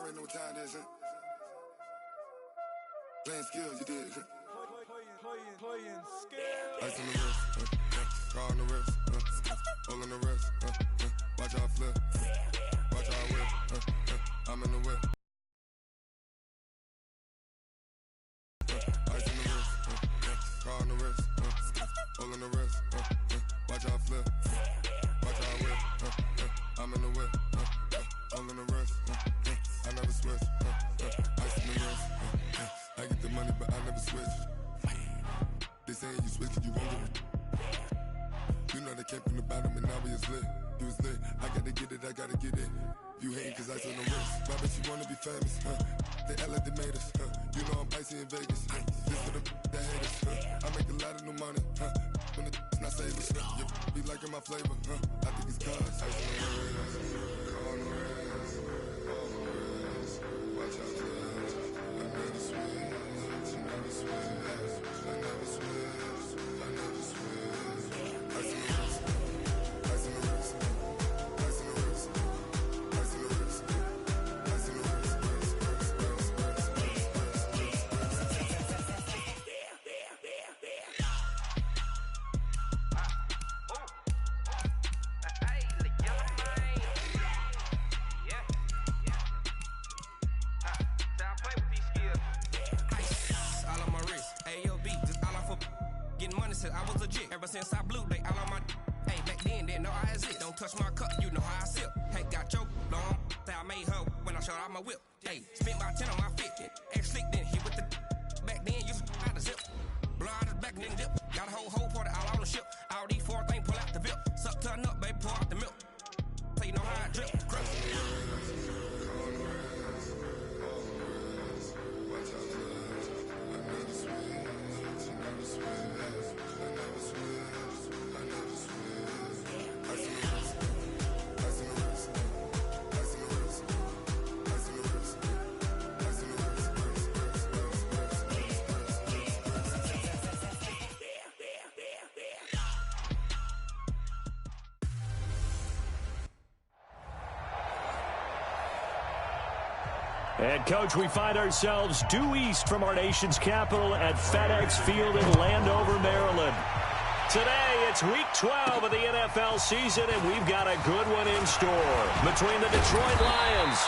already know what time it is, huh? Playing skills, you did. Playing skills. Ice on the wrist, car on the wrist, hole on the wrist, watch how I flip, watch how I whip, I'm in the whip. Ice on the wrist, car on the wrist, hole on the wrist, watch how I flip, watch how I whip, I'm in the whip, hole on the wrist, I never switch, ice on the wrist, I get the money but I never switch. They saying you switch and you won't get it. You know they came from the bottom and now we is lit. You was lit, I gotta get it, I gotta get it. You hating cause ice on the wrist. Why bet you wanna be famous, They act like they made us, You know I'm icy in Vegas, This for the that hate us, I make a lot of new money, When it's not savers, You be liking my flavor, I think it's cause ice on the wrist, on the wrist, on the wrist. Watch out, cuz I never switch, I never switch, I never switch, I never switch. Ice on the wrist, ice on the wrist, ice on the wrist, ice on the wrist, ice on the wrist, I was legit. Ever since I blew, they all on my. Hey, back then, didn't know I exist. Don't touch my cup, you know how I sip. Hey, got choked long. Say I made her when I showed out my whip. Hey, spent about 10 on my 50. Ex slick, then hit with the. Back then, used to out the zip. Blow out the back, then dip. Got a whole party all on the ship. All these four things pull out the bip. Suck, turn up, baby, pour out the milk. So you know how I drip. Crush. And, Coach, we find ourselves due east from our nation's capital at FedEx Field in Landover, Maryland. Today, it's Week 12 of the NFL season, and we've got a good one in store between the Detroit Lions.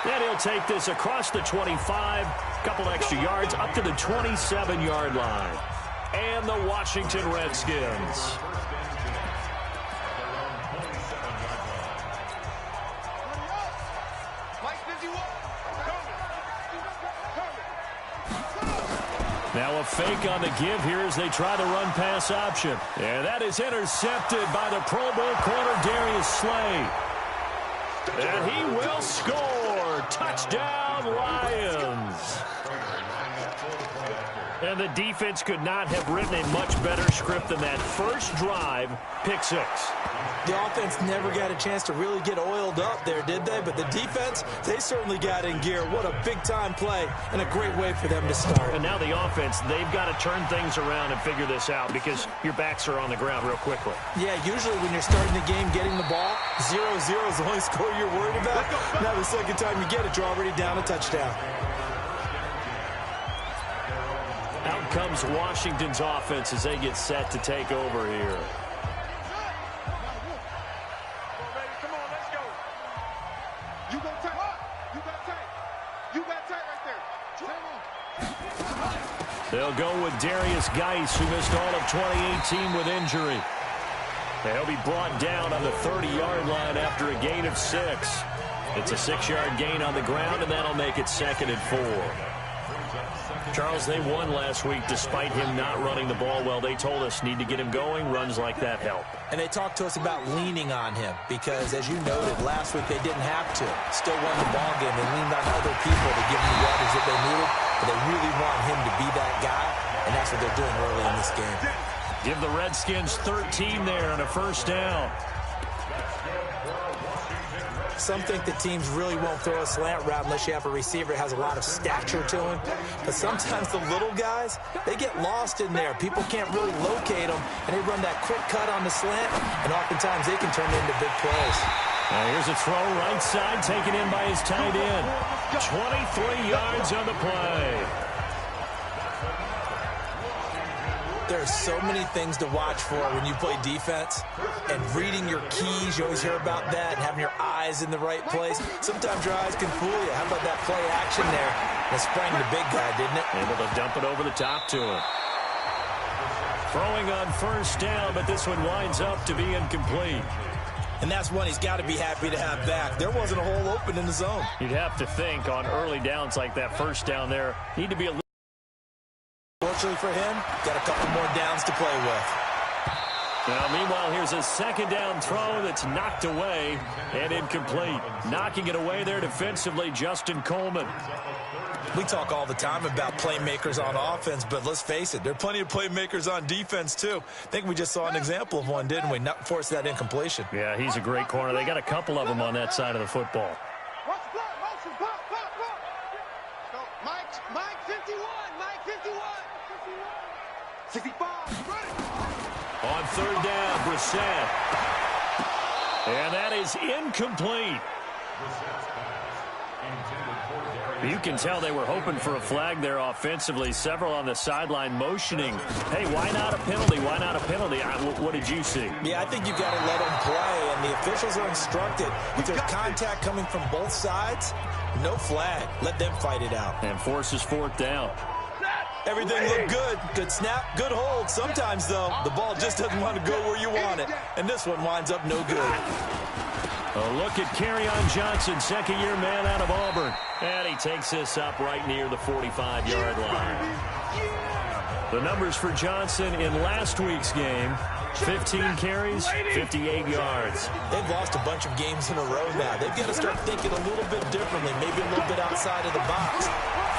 And he'll take this across the 25, couple extra yards, up to the 27-yard line. And the Washington Redskins. Now a fake on the give here as they try the run-pass option. And that is intercepted by the Pro Bowl corner Darius Slay. And he will score. Touchdown, Lions. And the defense could not have written a much better script than that first drive, pick six. The offense never got a chance to really get oiled up there, did they? But the defense, they certainly got in gear. What a big-time play and a great way for them to start. And now the offense, they've got to turn things around and figure this out because your backs are on the ground real quickly. Yeah, usually when you're starting the game getting the ball, 0-0 is the only score you're worried about. Now the second time you get it, you're already down a touchdown. Out comes Washington's offense as they get set to take over here. They'll go with Darius Geis, who missed all of 2018 with injury. And he'll be brought down on the 30-yard line after a gain of 6. It's a 6-yard gain on the ground, and that'll make it 2nd and 4. Charles, they won last week despite him not running the ball well. They told us need to get him going. Runs like that help. And they talked to us about leaning on him because, as you noted, last week they didn't have to. Still won the ball game. They leaned on other people to give them the yardage that they needed. But they really want him to be that guy, and that's what they're doing early in this game. Give the Redskins 13 there on a first down. Some think that teams really won't throw a slant route unless you have a receiver that has a lot of stature to him. But sometimes the little guys, they get lost in there. People can't really locate them, and they run that quick cut on the slant, and oftentimes they can turn into big plays. Here's a throw right side, taken in by his tight end. 23 yards on the play. There are so many things to watch for when you play defense. And reading your keys, you always hear about that, and having your eyes in the right place. Sometimes your eyes can fool you. How about that play action there? That sprang the big guy, didn't it? Able to dump it over the top to him. Throwing on first down, but this one winds up to be incomplete. And that's one he's got to be happy to have back. There wasn't a hole open in the zone. You'd have to think on early downs like that first down there, need to be a little. Fortunately for him, got a couple more downs to play with. Now, meanwhile, here's a second down throw that's knocked away and incomplete. Knocking it away there defensively, Justin Coleman. We talk all the time about playmakers on offense, but let's face it, there are plenty of playmakers on defense, too. I think we just saw an example of one, didn't we? Not force that incompletion. Yeah, he's a great corner. They got a couple of them on that side of the football. Mike 51, Mike 51. 65, On third down, Brissett. And that is incomplete. You can tell they were hoping for a flag there offensively. Several on the sideline motioning. Hey, why not a penalty? Why not a penalty? What did you see? Yeah, I think you've got to let them play, and the officials are instructed. If there's contact coming from both sides, no flag. Let them fight it out. And forces fourth down. Everything looked good. Good snap, good hold. Sometimes, though, the ball just doesn't want to go where you want it. And this one winds up no good. A look at Kerryon Johnson, second-year man out of Auburn. And he takes this up right near the 45-yard line. The numbers for Johnson in last week's game, 15 carries, 58 yards. They've lost a bunch of games in a row now. They've got to start thinking a little bit differently, maybe a little bit outside of the box.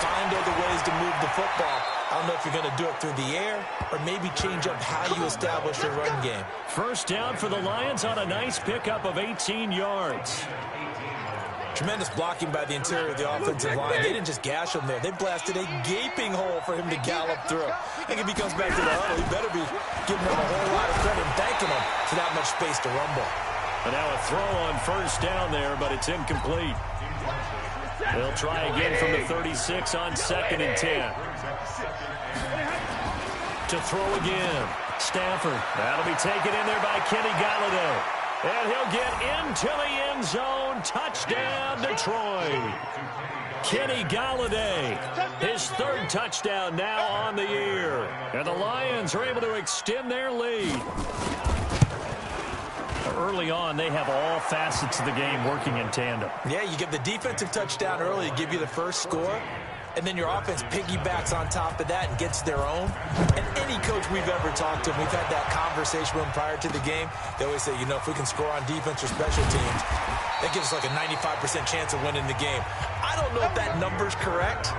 Find other ways to move the football. I don't know if you're going to do it through the air or maybe change up how you establish your run game. First down for the Lions on a nice pickup of 18 yards. Tremendous blocking by the interior of the offensive line. They didn't just gash him there. They blasted a gaping hole for him to gallop through. I think if he comes back to the huddle, he better be giving them a whole lot of credit and thanking them for that much space to rumble. And now a throw on first down there, but it's incomplete. They'll try again from the 36 on 2nd and 10. To throw again. Stafford. That'll be taken in there by Kenny Golladay. And he'll get into the end zone. Touchdown, Detroit. Kenny Golladay, his third touchdown now on the year. And the Lions are able to extend their lead. Early on, they have all facets of the game working in tandem. Yeah, you get the defensive touchdown early to give you the first score, and then your offense piggybacks on top of that and gets their own. And any coach we've ever talked to, we've had that conversation with them prior to the game, they always say, you know, if we can score on defense or special teams, that gives us like a 95% chance of winning the game. I don't know if that number's correct,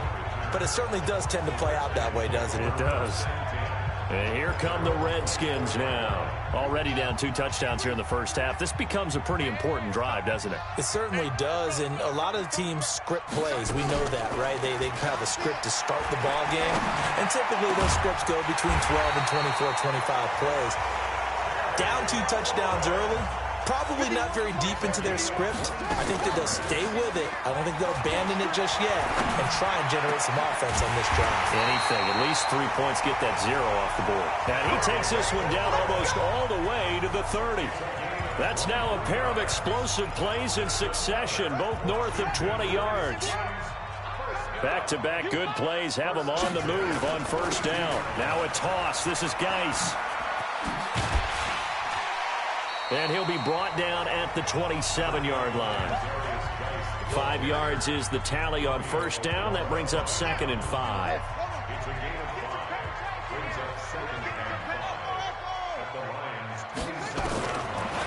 but it certainly does tend to play out that way, doesn't it? It does. And here come the Redskins now. Already down 2 touchdowns here in the first half. This becomes a pretty important drive, doesn't it? It certainly does, and a lot of the teams script plays. We know that, right? They have a script to start the ball game, and typically those scripts go between 12 and 24, 25 plays. Down 2 touchdowns early, probably not very deep into their script. I think that they'll stay with it. I don't think they'll abandon it just yet and try and generate some offense on this drive. Anything. At least 3 points, get that 0 off the board. And he takes this one down almost all the way to the 30. That's now a pair of explosive plays in succession, both north of 20 yards. Back-to-back good plays have them on the move on first down. Now a toss. This is Geis. And he'll be brought down at the 27-yard line. 5 yards is the tally on first down. That brings up 2nd and 5.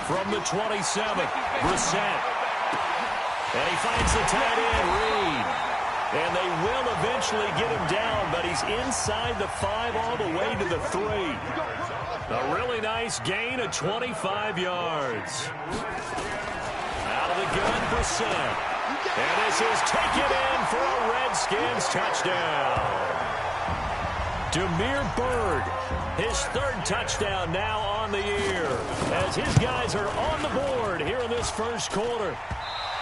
From the 27, Brissett. And he finds the tight end, Reed. And they will eventually get him down, but he's inside the 5 all the way to the 3. A really nice gain of 25 yards. Out of the gun, Brissett. And this is taken in for a Redskins touchdown. Demir Bird, his third touchdown now on the year, as his guys are on the board here in this first quarter.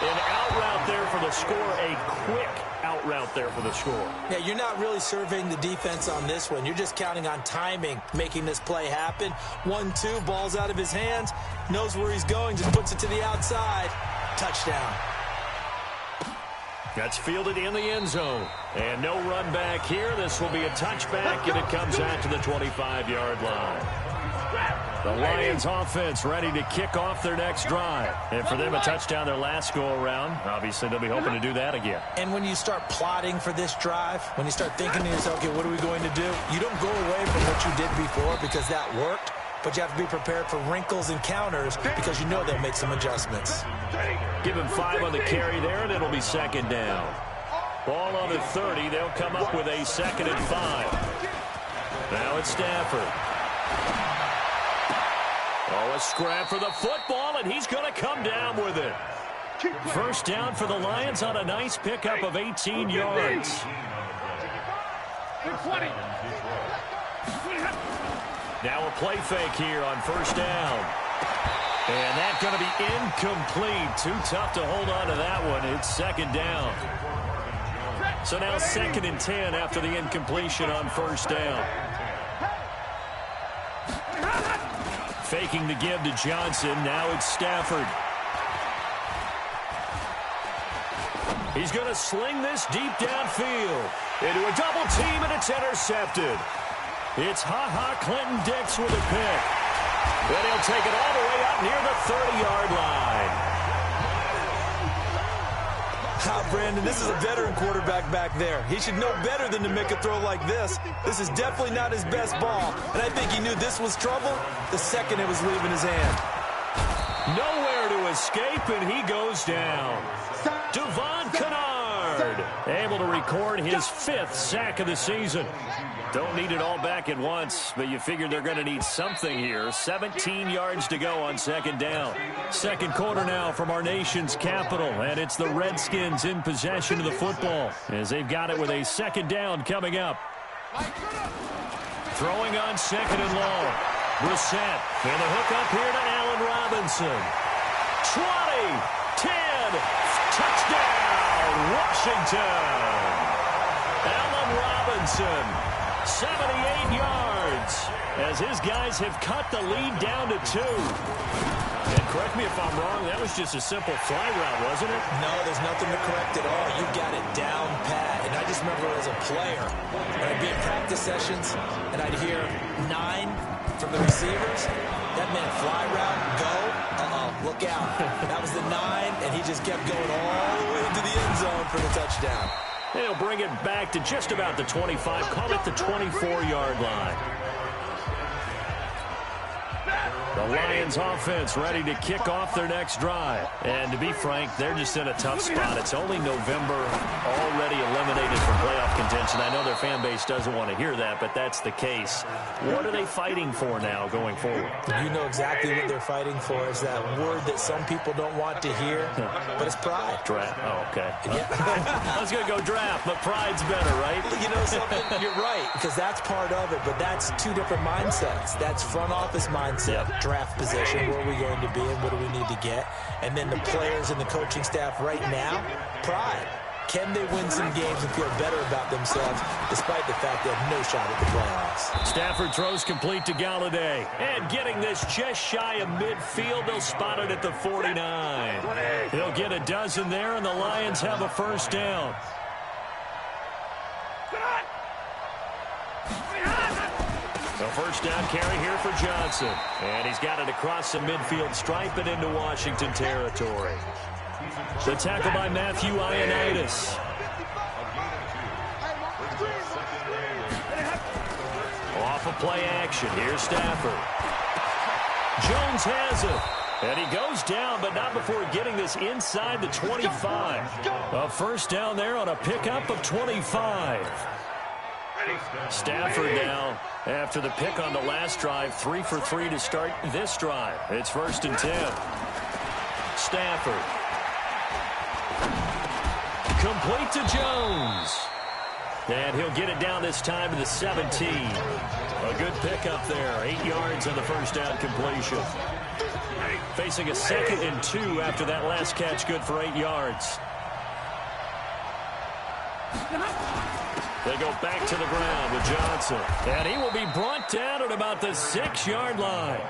An out route there for the score, a quick out route there for the score. Yeah, you're not really surveying the defense on this one. You're just counting on timing, making this play happen. 1-2, ball's out of his hands, knows where he's going, just puts it to the outside. Touchdown. That's fielded in the end zone. And no run back here. This will be a touchback, and it comes out to the 25-yard line. The Lions offense ready to kick off their next drive. And for them, a touchdown their last go-around. Obviously, they'll be hoping to do that again. And when you start plotting for this drive, when you start thinking to yourself, okay, what are we going to do? You don't go away from what you did before because that worked. But you have to be prepared for wrinkles and counters because you know they'll make some adjustments. Give him 5 on the carry there, and it'll be second down. Ball on the 30. They'll come up with a 2nd and 5. Now it's Stafford. Oh, a scrap for the football, and he's going to come down with it. First down for the Lions on a nice pickup of 18 yards. Now a play fake here on first down. And that's going to be incomplete. Too tough to hold on to that one. It's second down. So now 2nd and 10 after the incompletion on first down. Faking the give to Johnson. Now it's Stafford. He's going to sling this deep downfield into a double team, and it's intercepted. It's Clinton Dix with a pick. Then he'll take it all the way up near the 30-yard line. Brandon, this is a veteran quarterback back there. He should know better than to make a throw like this. This is definitely not his best ball. And I think he knew this was trouble the second it was leaving his hand. Nowhere to escape, and he goes down. Devon Kennard able to record his 5th sack of the season. Don't need it all back at once, but you figure they're going to need something here. 17 yards to go on second down. Second quarter now from our nation's capital, and it's the Redskins in possession of the football as they've got it with a second down coming up. Throwing on second and long. Brissett, and the hook up here to Allen Robinson. 20, 10, touchdown, Washington. Allen Robinson. 78 yards as his guys have cut the lead down to 2. And correct me if I'm wrong, that was just a simple fly route, wasn't it? No, there's nothing to correct at all. You got it down pat. And I just remember as a player, when I'd be in practice sessions and I'd hear 9 from the receivers, that meant fly route, go, look out. That was the 9, and he just kept going all the way into the end zone for the touchdown. They'll bring it back to just about the 25, call it the 24-yard line. The Lions offense ready to kick off their next drive. And to be frank, they're just in a tough spot. It's only November, already eliminated from playoff contention. I know their fan base doesn't want to hear that, but that's the case. What are they fighting for now going forward? You know exactly what they're fighting for. Is that word that some people don't want to hear, but it's pride. Draft. Oh, okay. Yeah. I was going to go draft, but pride's better, right? You know something? You're right, because that's part of it, but that's 2 different mindsets. That's front office mindset. Yep. Draft position, where are we going to be and what do we need to get? And then the players and the coaching staff right now, pride. Can they win some games and feel better about themselves despite the fact they have no shot at the playoffs? Stafford throws complete to Galladay. And getting this just shy of midfield, they'll spot it at the 49. They'll get a dozen there, and the Lions have a first down. The first down carry here for Johnson. And he's got it across the midfield stripe and into Washington territory. The tackle by Matthew Ioannidis. Off of play action. Here's Stafford. Jones has it. And he goes down, but not before getting this inside the 25. A first down there on a pickup of 25. Stafford now, after the pick on the last drive, 3 for 3 to start this drive. It's 1st and 10. Stafford. Complete to Jones. And he'll get it down this time to the 17. A good pickup there. 8 yards on the first down completion. Facing a 2nd and 2 after that last catch, good for 8 yards. They go back to the ground with Johnson. And he will be brought down at about the 6-yard line.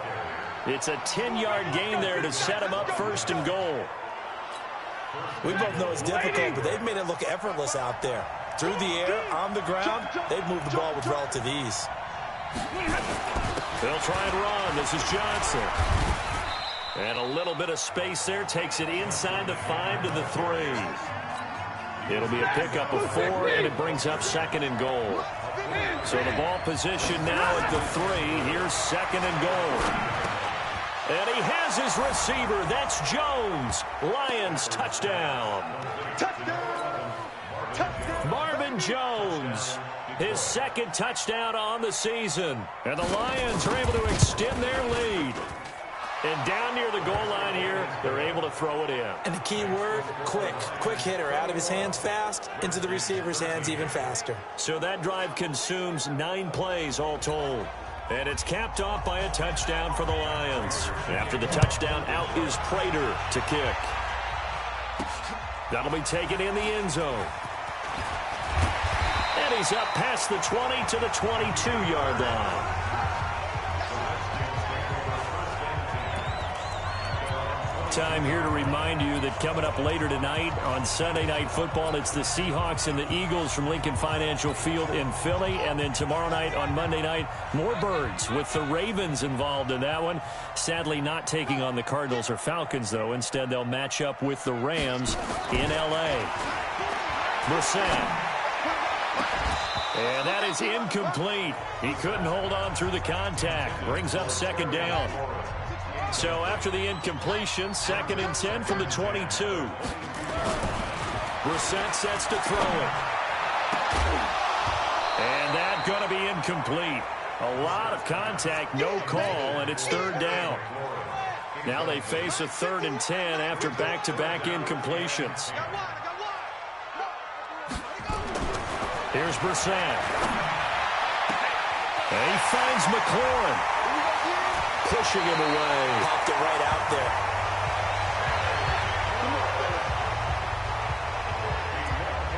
It's a 10-yard gain there to set him up 1st and goal. We both know it's difficult, but they've made it look effortless out there. Through the air, on the ground, they've moved the ball with relative ease. They'll try and run. This is Johnson. And a little bit of space there. Takes it inside the 5 to the 3. It'll be a pickup of 4, and it brings up 2nd and goal. So the ball position now at the 3. Here's 2nd and goal. And he has his receiver. That's Jones. Lions touchdown. Marvin Jones, his 2nd touchdown on the season. And the Lions are able to extend their lead. And down near the goal line here, they're able to throw it in. And the key word, quick. Quick hitter. Out of his hands fast, into the receiver's hands even faster. So that drive consumes 9 plays all told. And it's capped off by a touchdown for the Lions. After the touchdown, out is Prater to kick. That'll be taken in the end zone. And he's up past the 20 to the 22-yard line. Time here to remind you that coming up later tonight on Sunday Night Football, it's the Seahawks and the Eagles from Lincoln Financial Field in Philly. And then tomorrow night on Monday night, more Birds with the Ravens involved in that one. Sadly not taking on the Cardinals or Falcons, though. Instead, they'll match up with the Rams in L.A. Brissett. And that is incomplete. He couldn't hold on through the contact. Brings up 2nd down. So after the incompletion, 2nd and 10 from the 22. Brissett sets to throw it. And that's going to be incomplete. A lot of contact, no call, and it's 3rd down. Now they face a 3rd and 10 after back-to-back incompletions. Here's Brissett. And he finds McLaurin. Pushing him away. Popped it right out there.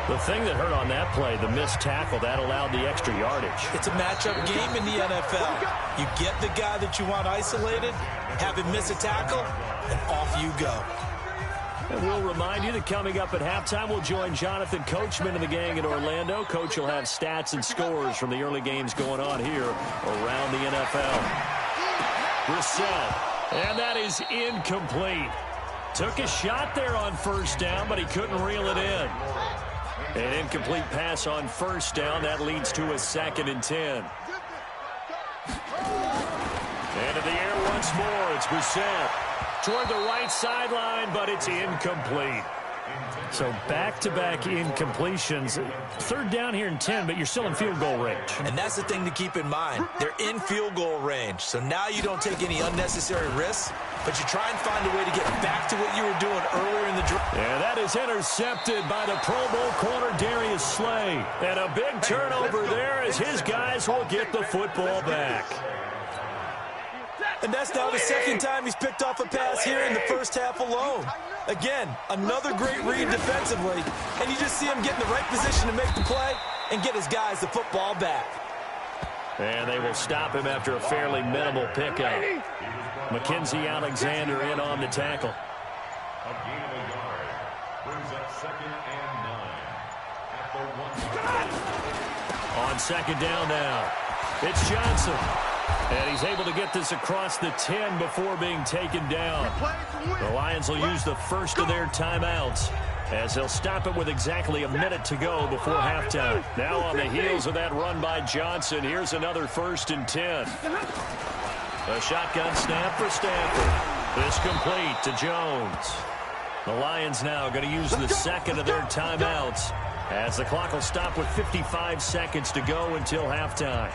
The thing that hurt on that play, the missed tackle, that allowed the extra yardage. It's a matchup game in the NFL. You get the guy that you want isolated, have him miss a tackle, and off you go. And we'll remind you that coming up at halftime, we'll join Jonathan Coachman and the gang in Orlando. Coach will have stats and scores from the early games going on here around the NFL. Brissett, and that is incomplete. Took a shot there on 1st down, but he couldn't reel it in. An incomplete pass on 1st down. That leads to a 2nd and 10. And in the air once more, it's Brissett. Toward the right sideline, but it's incomplete. So back-to-back incompletions. 3rd down here and 10, but you're still in field goal range. And that's the thing to keep in mind. They're in field goal range. So now you don't take any unnecessary risks, but you try and find a way to get back to what you were doing earlier in the drive. And that is intercepted by the Pro Bowl corner Darius Slay. And a big turnover there as his guys will get the football back. And that's now the 2nd time he's picked off a pass here in the 1st half alone. Again, another great read defensively, and you just see him get in the right position to make the play and get his guys the football back. And they will stop him after a fairly minimal pickup. Mackenzie Alexander in on the tackle. On 2nd down now, it's Johnson. And he's able to get this across the 10 before being taken down. The Lions will use the first of their timeouts as they'll stop it with exactly a minute to go before halftime. Now on the heels of that run by Johnson, here's another 1st and 10. A shotgun snap for Stafford. This complete to Jones. The Lions now going to use the 2nd of their timeouts as the clock will stop with 55 seconds to go until halftime.